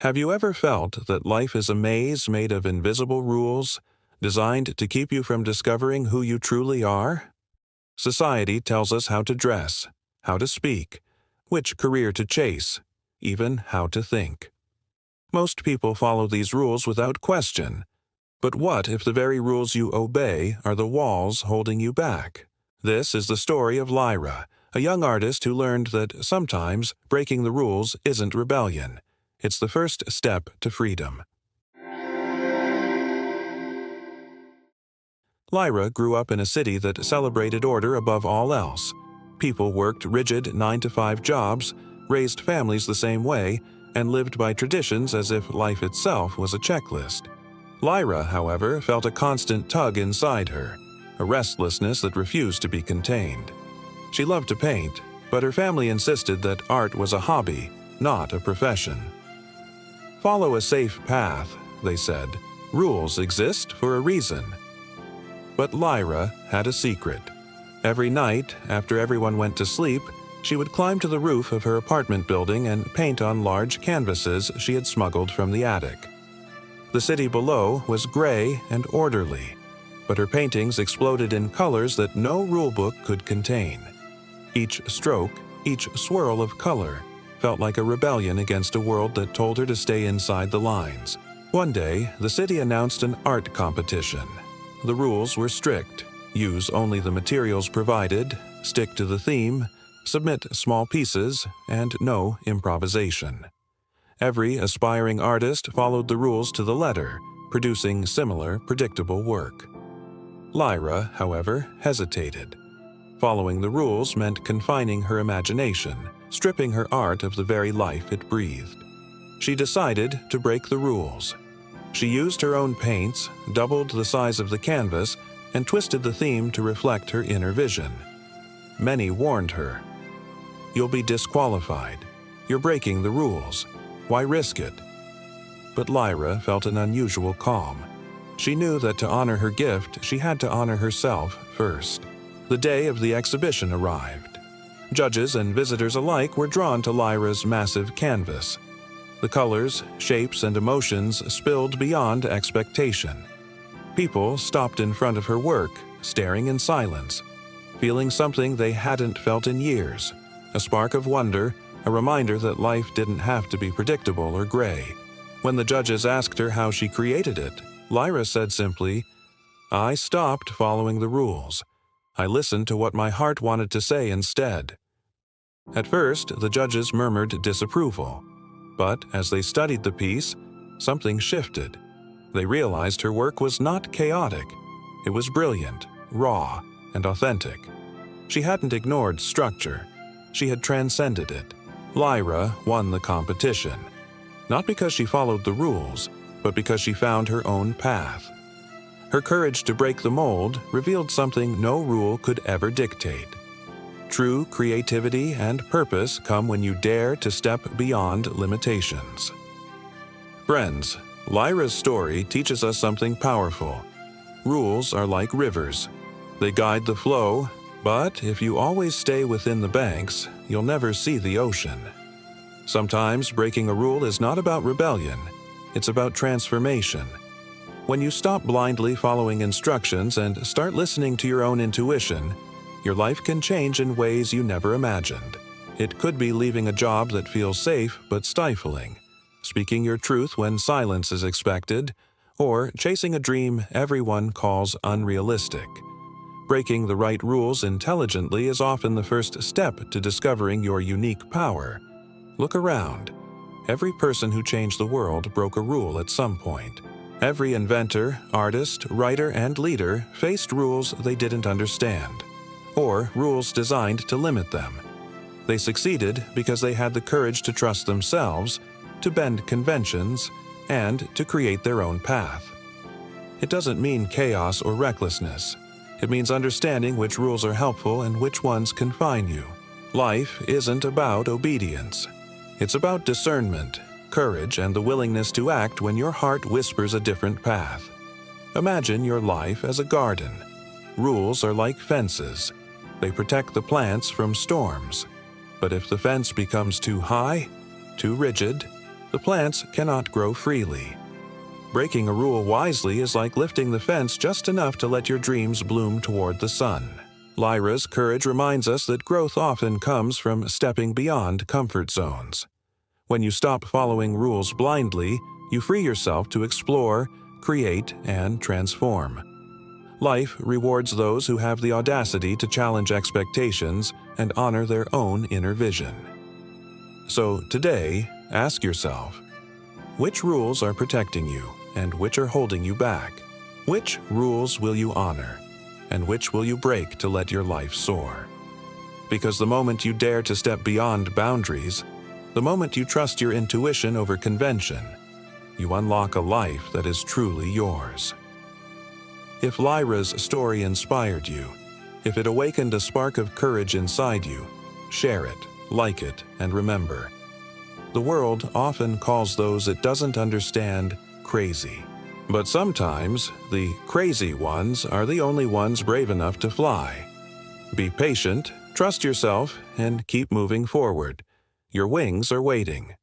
Have you ever felt that life is a maze made of invisible rules, designed to keep you from discovering who you truly are? Society tells us how to dress, how to speak, which career to chase, even how to think. Most people follow these rules without question. But what if the very rules you obey are the walls holding you back? This is the story of Lyra, a young artist who learned that sometimes breaking the rules isn't rebellion. It's the first step to freedom. Lyra grew up in a city that celebrated order above all else. People worked rigid 9-to-5 jobs, raised families the same way, and lived by traditions as if life itself was a checklist. Lyra, however, felt a constant tug inside her, a restlessness that refused to be contained. She loved to paint, but her family insisted that art was a hobby, not a profession. Follow a safe path, they said. Rules exist for a reason. But Lyra had a secret. Every night, after everyone went to sleep, she would climb to the roof of her apartment building and paint on large canvases she had smuggled from the attic. The city below was gray and orderly, but her paintings exploded in colors that no rulebook could contain. Each stroke, each swirl of color, felt like a rebellion against a world that told her to stay inside the lines. One day, the city announced an art competition. The rules were strict. Use only the materials provided, stick to the theme, submit small pieces, and no improvisation. Every aspiring artist followed the rules to the letter, producing similar, predictable work. Lyra, however, hesitated. Following the rules meant confining her imagination, stripping her art of the very life it breathed. She decided to break the rules. She used her own paints, doubled the size of the canvas, and twisted the theme to reflect her inner vision. Many warned her, "You'll be disqualified. You're breaking the rules. Why risk it?" But Lyra felt an unusual calm. She knew that to honor her gift, she had to honor herself first. The day of the exhibition arrived. Judges and visitors alike were drawn to Lyra's massive canvas. The colors, shapes, and emotions spilled beyond expectation. People stopped in front of her work, staring in silence, feeling something they hadn't felt in years, a spark of wonder, a reminder that life didn't have to be predictable or gray. When the judges asked her how she created it, Lyra said simply, "I stopped following the rules. I listened to what my heart wanted to say instead." At first, the judges murmured disapproval. But as they studied the piece, something shifted. They realized her work was not chaotic. It was brilliant, raw, and authentic. She hadn't ignored structure. She had transcended it. Lyra won the competition. Not because she followed the rules, but because she found her own path. Her courage to break the mold revealed something no rule could ever dictate. True creativity and purpose come when you dare to step beyond limitations. Friends, Lyra's story teaches us something powerful. Rules are like rivers. They guide the flow, but if you always stay within the banks, you'll never see the ocean. Sometimes breaking a rule is not about rebellion, it's about transformation. When you stop blindly following instructions and start listening to your own intuition, your life can change in ways you never imagined. It could be leaving a job that feels safe but stifling, speaking your truth when silence is expected, or chasing a dream everyone calls unrealistic. Breaking the right rules intelligently is often the first step to discovering your unique power. Look around. Every person who changed the world broke a rule at some point. Every inventor, artist, writer, and leader faced rules they didn't understand, or rules designed to limit them. They succeeded because they had the courage to trust themselves, to bend conventions, and to create their own path. It doesn't mean chaos or recklessness. It means understanding which rules are helpful and which ones confine you. Life isn't about obedience. It's about discernment, courage, and the willingness to act when your heart whispers a different path. Imagine your life as a garden. Rules are like fences. They protect the plants from storms. But if the fence becomes too high, too rigid, The plants cannot grow freely. Breaking a rule wisely is like lifting the fence just enough to let your dreams bloom toward the sun. Lyra's courage reminds us that growth often comes from stepping beyond comfort zones. When you stop following rules blindly, you free yourself to explore, create, and transform. Life rewards those who have the audacity to challenge expectations and honor their own inner vision. So today, ask yourself, which rules are protecting you and which are holding you back? Which rules will you honor and which will you break to let your life soar? Because the moment you dare to step beyond boundaries, the moment you trust your intuition over convention, you unlock a life that is truly yours. If Lyra's story inspired you, if it awakened a spark of courage inside you, share it, like it, and remember, the world often calls those it doesn't understand crazy. But sometimes, the crazy ones are the only ones brave enough to fly. Be patient, trust yourself, and keep moving forward. Your wings are waiting.